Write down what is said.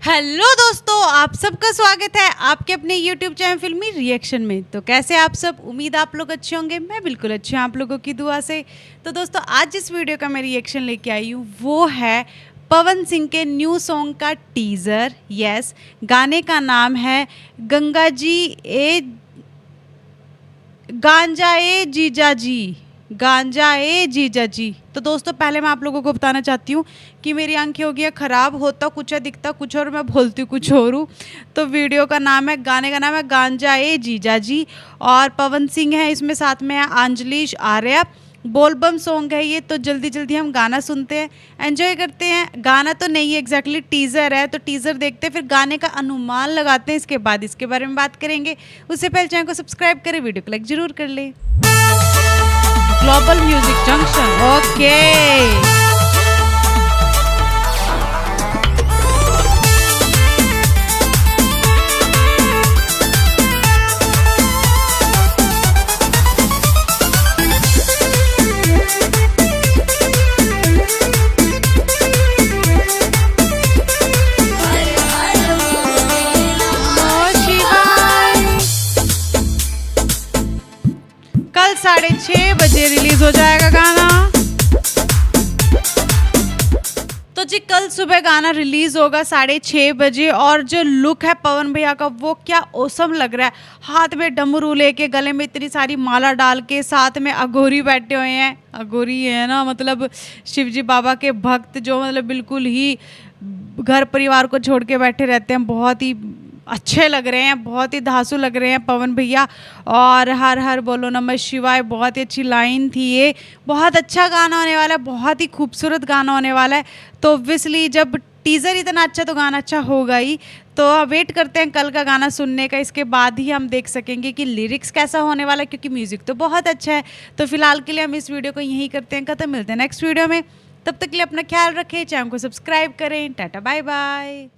Hello दोस्तों, आप सबका स्वागत है आपके अपने YouTube चैनल फिल्मी रिएक्शन में। तो कैसे आप सब, उम्मीद आप लोग अच्छे होंगे। मैं बिल्कुल अच्छी हूँ आप लोगों की दुआ से। तो दोस्तों आज जिस वीडियो का मैं रिएक्शन लेके आई हूँ वो है पवन सिंह के न्यू सॉन्ग का टीज़र। यस, गाने का नाम है गंगा जी ए गांजा ए जीजा जी, गांजा ए जीजा जी। तो दोस्तों पहले मैं आप लोगों को बताना चाहती हूँ कि मेरी आंखें हो गई ख़राब, होता कुछ है दिखता कुछ और मैं बोलती कुछ और हूँ। तो वीडियो का नाम है, गाने का नाम है गांजा ए जीजा जी और पवन सिंह है इसमें, साथ में है अंजलिश आर्या। बोलबम सॉन्ग है ये। तो जल्दी जल्दी हम गाना सुनते हैं, एंजॉय करते हैं। गाना तो नहीं है एग्जैक्टली, टीज़र है। तो टीज़र देखते हैं, फिर गाने का अनुमान लगाते हैं, इसके बाद इसके बारे में बात करेंगे। उससे पहले चैनल को सब्सक्राइब करें, वीडियो को लाइक जरूर कर ले। Global music junction, okay. कल 6:30 बजे रिलीज हो जाएगा गाना। तो जी कल सुबह गाना रिलीज होगा 6:30 बजे। और जो लुक है पवन भैया का वो क्या औसम लग रहा है। हाथ में डमरू लेके, गले में इतनी सारी माला डाल के, साथ में अघोरी बैठे हुए हैं। अघोरी है ना, मतलब शिवजी बाबा के भक्त जो मतलब बिल्कुल ही घर परिवार को छोड़ के बैठे रहते हैं। बहुत ही अच्छे लग रहे हैं, बहुत ही धांसू लग रहे हैं पवन भैया। और हर हर बोलो नमः शिवाय, बहुत ही अच्छी लाइन थी ये। बहुत अच्छा गाना होने वाला है, बहुत ही खूबसूरत गाना होने वाला है। तो ऑब्वियसली जब टीज़र इतना अच्छा तो गाना अच्छा होगा ही। तो वेट करते हैं कल का गाना सुनने का, इसके बाद ही हम देख सकेंगे कि लिरिक्स कैसा होने वाला है, क्योंकि म्यूज़िक तो बहुत अच्छा है। तो फिलहाल के लिए हम इस वीडियो को यहीं करते हैं खत्म, मिलते हैं नेक्स्ट वीडियो में। तब तक के लिए अपना ख्याल रखें, चैनल को सब्सक्राइब करें। Tata bye bye.